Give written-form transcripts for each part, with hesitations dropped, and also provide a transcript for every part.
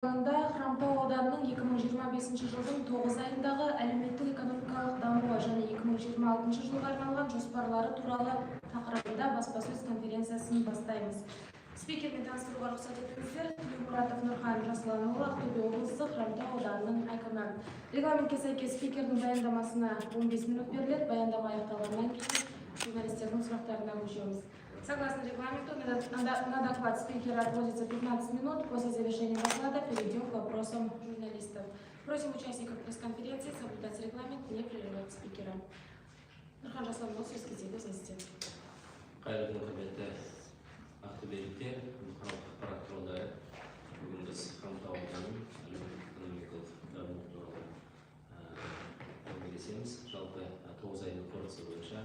Хромтау ауданының 2025 жылдың 9 айындағы әлеуметтік экономикалық дамуы және 2026 жылға арналған жоспарлары туралы тақырыбында баспасөз конференциясын бастаймыз. Спикермен таныстыруға рұқсат етіңіздер. Тілеумұратов Нұрхан Жасұланұлы, Ақтөбе облысы Хромтау ауданының әкімі. Регламентке сәйкес спикердің баяндамасына 15 минут беріледі. Баяндама аяқталғаннан кейін журналистердің сұрақтарына көшеміз. Согласно регламенту, на доклад спикера отводится 15 минут. После завершения доклада перейдем к вопросам журналистов. Просим участников пресс-конференции соблюдать регламент, не прерывать спикера. Нұрхан Жасұланұлы, сөз кезегі сізде. Қайырлы құрметті ақтөбеліктер, ақпарат құралдары, бүгін біз Хромтау ауданының әлеуметтік-экономикалық дамуы туралы әңгімелесеміз. Жалпы 9 айдың қорытындысы бойынша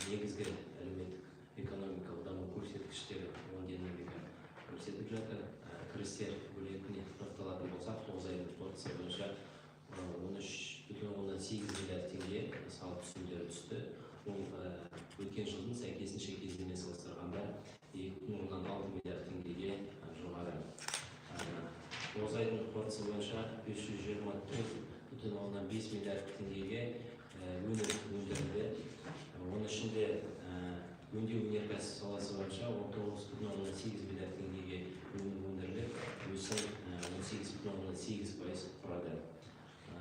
негізгі әлеуметтік-экономикалық даму көрсеткіштері оң деңгейде көрсетіп жатыр. Кірістер бөлігіне тоқталатын болсақ, 9 айдың қорытындысы бойынша 13,8 миллиард теңге салық түсімдері түсті. Бұл өткен жылдың сәйкесінше кезеңіне салыстырғанда 2,6 миллиард теңгеге жоғары. 9 айдың қорытындысы бойынша 524,5 миллиард теңгеге өнім өндірілді. Оның ішінде өңдеу өнеркәсіп саласы бойынша 19,8 миллиард теңгеге өнім өндіріліп, өсім 18,8% құрады.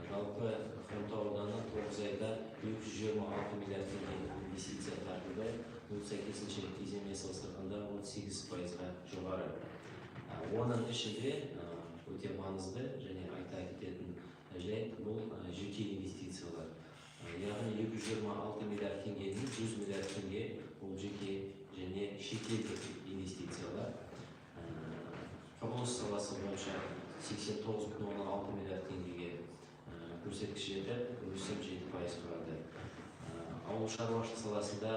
Жалпы Хромтау ауданы 9 айда 226 миллиард теңге инвестиция тартылды. Бұл сәйкесінше кезеңіне салыстырғанда 38%-ға жоғары. Оның ішінде өте маңызды және айта кететін жайт бұл жеке инвестициялар. Яғни 226 миллиард теңгенің 100 миллиард теңге бұл жеке және шетелдік инвестициялар. Құрылыс саласы бойынша 89,6 миллиард теңгеге көрсеткіш жетіп, өсім 7% құрады. Ауыл шаруашылық саласында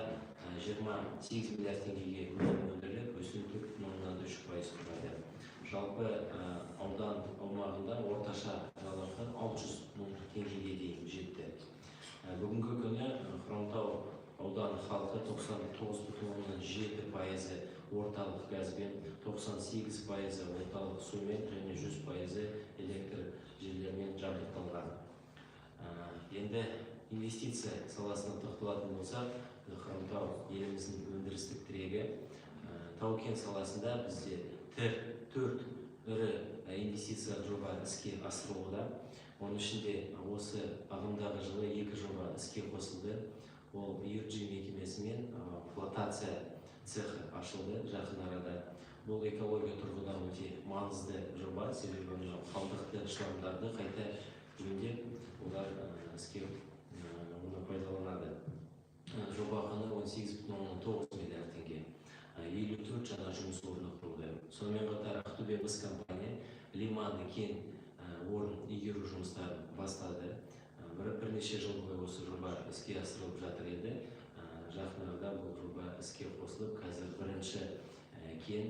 28 миллиард теңгеге өнім өндіріліп, өсім 4,3% құрады. Жалпы аудан аумағында орташа жалақы 600 мың теңгеге дейін жетті. Бүгінгі күні Хромтау ауданы халқы 99,7% орталық газбен, 98% орталық сумен және 100% электр желілермен жабдықталған. Енді инвестиция саласына тоқталатын болсақ, Хромтау еліміздің өндірістік тірегі. Тау-кен саласында бізде 4 ірі инвестициялық жоба іске асырылуда. Оның ішінде осы ағымдағы жылы 2 жоба іске қосылды. Ол ERG мекемесімен флотация цехы ашылды жақын арада. Бұл экология тұрғыдан өте маңызды жоба, себебі қалдықты шламдарды қайта өңдеп, олар іске пайдаланады. Жоба құны 18,9 миллиард теңге. 54 жаңа жұмыс орны құрылды. Сонымен қатар Ақтөбе мыс компания Лиманды кен орын игеру жұмыстарын бастады. Бірнеше жыл бойы осы жоба іске асырылып жатыр еді. Жақын арада бұл жоба іске қосылып, қазір бірінші кен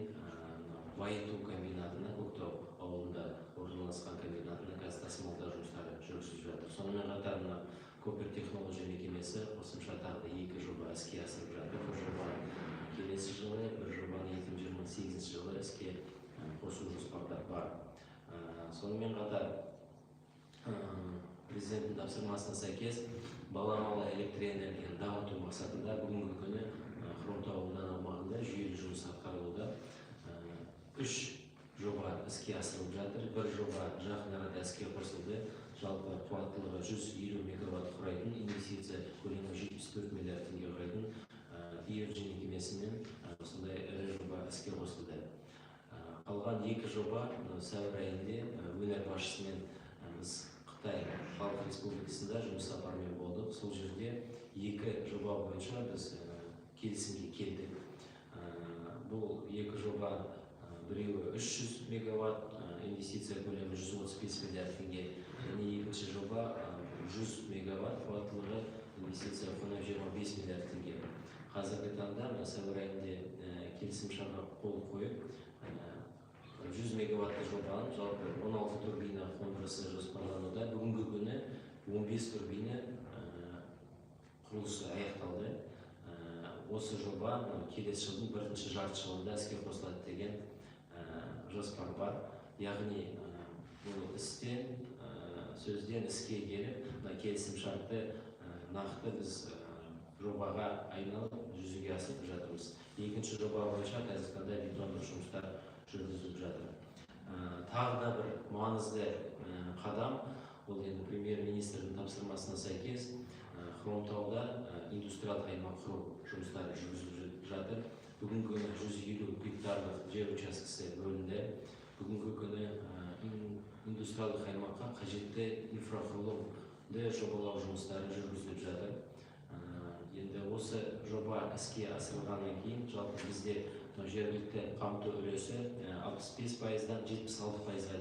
байыту комбинатына, Көктау ауылында орналасқан комбинатына газ тасымалдау жұмыстары жүргізіліп жатыр. Сонымен қатар Копер технология мекемесі қосымша тағы 2 жоба іске асырып жатыр. Бір жоба келесі жылы, бір жобаны 2028 жылы іске қосу жоспарда бар. Сонымен қатар президенттің тапсырмасына сәйкес баламалы электр энергияны дамыту мақсатында бүгінгі күні Хромтау ауданы аумағында жүйелі жұмыс атқарылуда. 3 жоба іске асырылып жатыр. Бір жоба жақын арада іске қосылды. Жалпы қуаттылығы 150 мегаватт құрайтын, инвестиция көлемі 74 миллиард теңге құрайтын ERG мекемесімен осындай ірі жоба іске қосылды. Қалған 2 жоба сәуір айында өңір басшысымен біз Қытай Халық Республикасында жұмыс сапарымен болдық. Сол жерде 2 жоба бойынша біз келісімге келдік. Бұл 2 жоба біреуі 300 мегаватт, инвестиция көлемі 135 миллиард теңге. Және екінші жоба 100 мегаватт, қуаттылығы инвестиция құны 25 миллиард теңге. Қазіргі таңда сәуір айында келісімшартқа қол қойып, 100 мегаватты жобаның жалпы 16 турбина қондырғысы жоспарлануда. Бүгінгі күні 15 турбина құрылысы аяқталды. Осы жоба келесі жылдың бірінші жартыжылдығында іске қосылады деген жоспар бар. яғни бұл істен сөзден іске келіп, келісім шартты нақты біз жобаға айналып жүзеге асырып жатырмыз. Екінші жоба бойынша қазіргі таңда электрондық жұмыстар жүргізіліп жатыр. Тағы да бір маңызды қадам, ол енді премьер-министрдің тапсырмасына сәйкес Хромтауда индустриялық аймақ құру жұмыстары жүргізіліп жатыр. Бүгінгі күні 150 гектарлық жер учаскесі бөлінді. Бүгінгі күні индустриялық аймаққа қажетті инфрақұрылымды жобалау жұмыстары жүргізіліп жатыр. Енді осы жоба іске асырылғаннан кейін жалпы бізде жергілікті қамту үлесі 65%-дан 76%-ға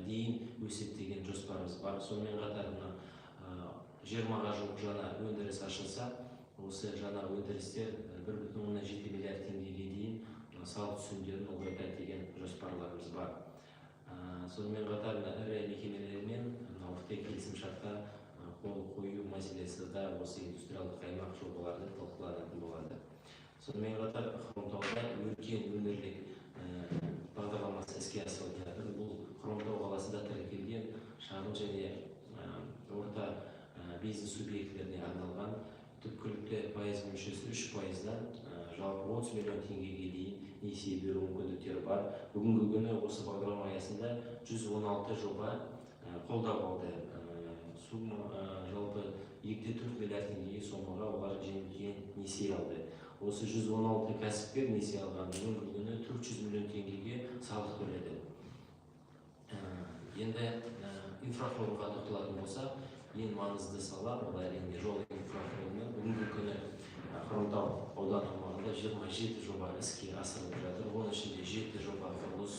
дейін өседі деген жоспарымыз бар. Сонымен қатар 20-ға жуық жаңа өндіріс ашылса, осы жаңа өндірістер 1,7 миллиард теңгеге дейін салық түсімдерін ұлғайтады деген жоспарларымыз бар. Сонымен қатар ірі мекемелермен нақты келісім шартқа қол қою мәселесі да осы индустриялық аймақ жобаларды талқыланатын болады. Сонымен қатар Хромтауда өркен өңірлік бағдарламасы іске асырылып жатыр. Бұл Хромтау қаласында тіркелген шағын және орта бизнес субъектілеріне арналған түпкілікті пайыз мөлшері 3%-дан жалпы 30 миллион теңгеге дейін несие беру мүмкіндіктері бар. Бүгінгі күні осы бағдарлама аясында 116 жоба қолдау алды. Сумма жалпы 2,4 миллиард теңгеге сомаға олар жеңілдетілген несие алды. Осы 116 кәсіпкер несие алған бүгінгі күні 400 миллион теңгеге салық төледі. Енді инфрақұрылымға тоқталатын болсақ, ең маңызды сала ол әрине жол инфрақұрылымы. Бүгінгі күні Хромтау ауданы аумағында 27 жоба іске асырылып жатыр. Оның ішінде 7 жоба құрылыс,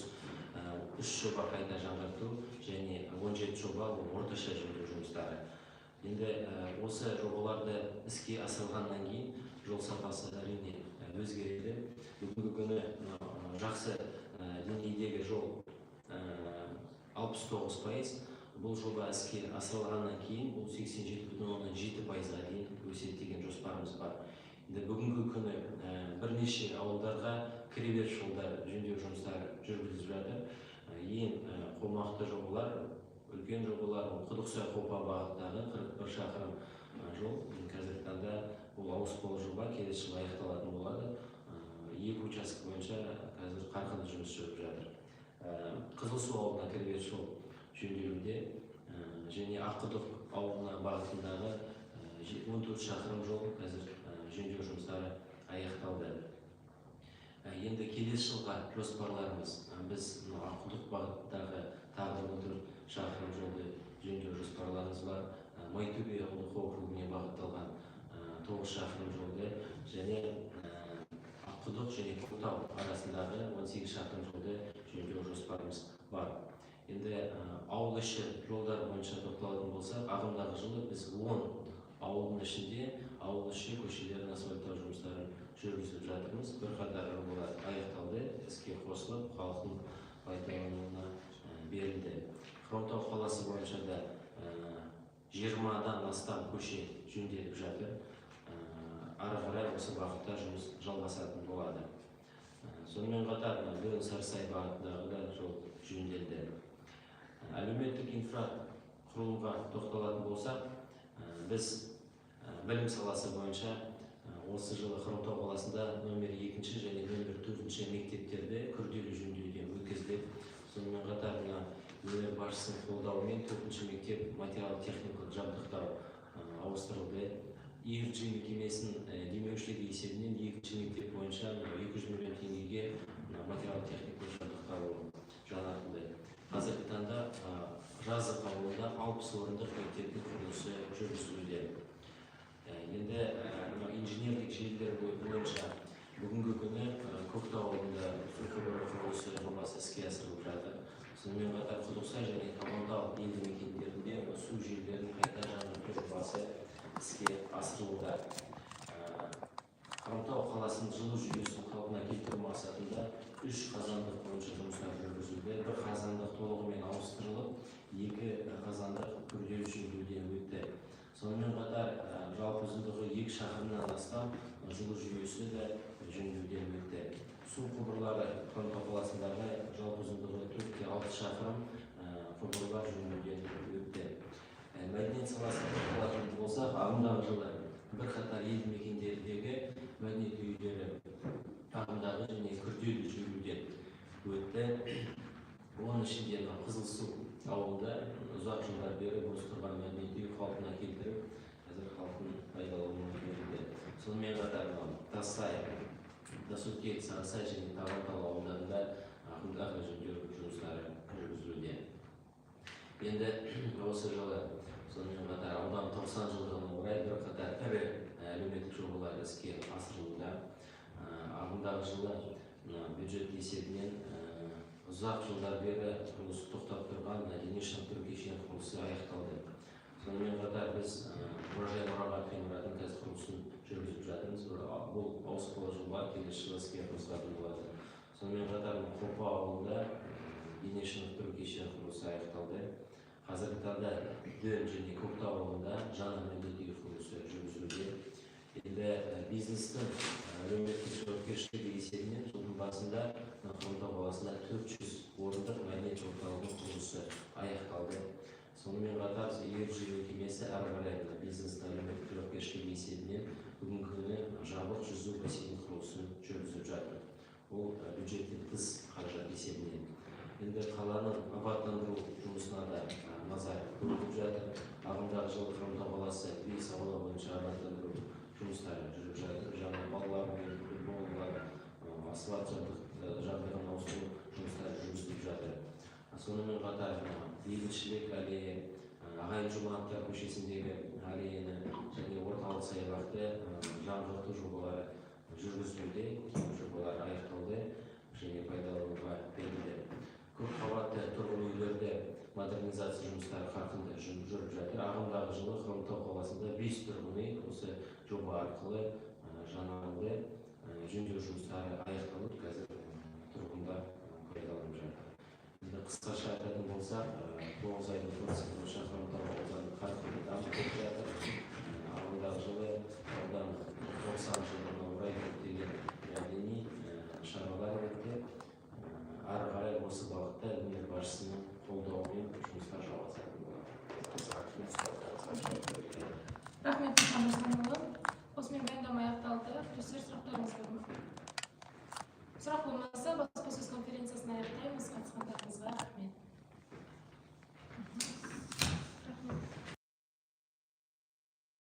3 жоба қайта жаңғырту және 17 жоба орташа жөндеу жұмыстары. Енді осы жобаларды іске асырылғаннан кейін жол сапасы әрине өзгереді. Бүгінгі күні жақсы деңгейдегі жол 69%. Бұл жоба іске асырылғаннан кейін бұл 87,7%-ға дейін өседі деген жоспарымыз бар. Енді бүгінгі күні бірнеше ауылдарға кіреберіс жолдар жөндеу жұмыстары жүргізіліп жатыр. Ең қомақты жобалар, үлкен жобалар, Құдықсай Қопа бағыттағы 41 шақырым жол. Қазіргі таңда бұл ауыспалы жоба келесі жылы аяқталатын болады. Екі участок бойынша қазір қарқынды жұмыс жүріп жатыр. Қызылсу ауылына кіреберіс жол жөнделуде және Аққұдық ауылына бағытындағы 14 шақырым жол қазір жөндеу жұмыстары аяқталды. Енді келесі жылға жоспарларымыз, біз Аққұдық бағыттағы тағы 14 шақырым жолды жөндеу жоспарларымыз бар. Майтөбе ауылдық округіне бағытталған 9 шақырым жолды және Аққұдық және Көктау арасындағы 18 шақырым жолды жөндеу жоспарымыз бар. Енді ауыл іші жолдар бойынша тоқталатын болсақ, ағымдағы жылы біз 10 ауылдың ішінде ауыл іші көшелерін асфальттау жұмыстарын жүргізіп жатырмыз. Бірқатар жобалар аяқталды, іске қосылып, халықтың пайдалануына берілді. Хромтау қаласы бойынша да 20-дан астам көше жөнделіп жатыр. Ары қарай осы бағытта жұмыс жалғасатын болады. Сонымен қатар Дөң Сарысай бағытындағы да жол жөнделді. Әлеуметтік инфрақұрылымға тоқталатын болсақ, біз білім саласы бойынша осы жылы Хромтау қаласында номер 2 және номер 4 мектептерді күрделі жөндеуден өткізіліп, сонымен қатар өңір басшысының қолдауымен 4 мектеп материал-техникалық жабдықтау ауыстырылды. ERG мекемесінің демеушілігі есебінен 2 мектеп бойынша 200 миллион теңгеге материал-техникалық жабдықтау жаңартылды. Қазіргі таңда Жазық ауылында 60 орындық мектептің құрылысы жүргізілуде. Енді инженерлік желілер бойынша бүгінгі күні Көктау ауылында су құбыры құрылысы жобасы іске асырылып жатыр. Сонымен қатар Құдықсай және Табандау елді мекендерінде су желілерін қайта жаңғырту жобасы іске асырылуда. Хромтау қаласының жылу жүйесін қалпына келтіру мақсатында 3 қазандық бойынша жұмыстар жүргізілді. Bir қазандық толығымен ауыстырылып, 2 қазандық күрделі жөндеуден өтті. Сонымен қатар жалпы ұзындығы 2 шақырымнан астам жылу жүйесі де жөндеуден өтті. су құбырлары Хромтау қаласындағы жалпы ұзындығы 4-6 шақырым құбырлар жөнделуден өтті. Мәдениет саласына тоқталатын болсақ, ағымдағы жылы бірқатар елді мекендердегі мәдениет үйлері ағымдағы және күрделі жөндеуден өтті. Оның ішінде Қызылсу ауылында ұзақ жылдар бері бос тұрған мәдениет үйі қалпына келтіріп, қазір халықтың пайдалануына берілді. Сонымен қатар Тасай, Тасөткел, Сарысай және Тағантал ауылдарында ағымдағы жөндеу жұмыстары жүргізілуде. Енді осы жылы сонымен қатар аудан 90 жылдығына орай бірқатар ірі әлеуметтік жобалар іске асырылуда. Ағымдағы жылы бюджет есебінен ұзақ жылдар бері құрылысы тоқтап тұрған дене шынықтыру кешені құрылысы аяқталды. Сонымен қатар біз мұражай мұрағат ғимаратын қазір құрылысын жүргізіп жатырмыз. Бұл ауызқалы жоба келесі жылы іске қосылатын болады. Сонымен қатар Қопа ауылында дене шынықтыру кешені құрылысы аяқталды. Қазіргі таңда Дөң және Көктау ауылында жаңа мәдениет үйі құрылысы жүргізілуде. Енді бизнестің әлеуметтік жауапкершілігі есебінен жылдың басында Хромтау қаласында 400 орындық мәдениет орталығының құрылысы аяқталды. Сонымен қатар егер мекемесі әрі қарай бизнестің әлеуметтік жауапкершілігі есебінен бүгінгі күні жабық жүзу бассейн құрылысын жүргізіп жатыр. Ол бюджеттен тыс қаражат есебінен. Енді қаланың абаттандыру жұмысына да назар бөлініп жатыр. Ағымдағы жылы Хромтау қаласы 5 аула бойынша абаттандыру жұмыстары жүріп жатыр. Жаңа балалар мен футболдар, асфальт жабдығын ауыстыру жұмыстары жүргізіліп жатыр. Сонымен қатар Бейбітшілік аллея, Ағайын Жұмановтар көшесіндегі аллеяны және орталық саябақты жаңғырту жобалары жүргізілуде. Жобалар аяқталды және пайдалануға берілді. Көп қабатты тұрғын үйлерді модернизация жұмыстары қарқынды жүріп жатыр. Ағымдағы жылы Хромтау қаласында 5 тұрғын үй осы жоба арқылы жаңғыртылды. Жөндеу жұмыстары аяқталып, қазір тұрғындар пайдаланып жатыр. Енді қысқаша айтатын болсақ, 9 айдың құрылысы бойынша Хромтау ауданы қарқынды дамып жатыр. Ағымдағы жылы аудан 90 жылдығына орай көптеген мәдени шаралар өтті. Ары қарай осы бағытта өңір басшысының қолдауымен жұмыстар жалғасатын болады. Рахмет, Хамзанұлы. Осымен баяндама аяқталды. Сұрақтарыңыз бар ма? Сұрақ болмаса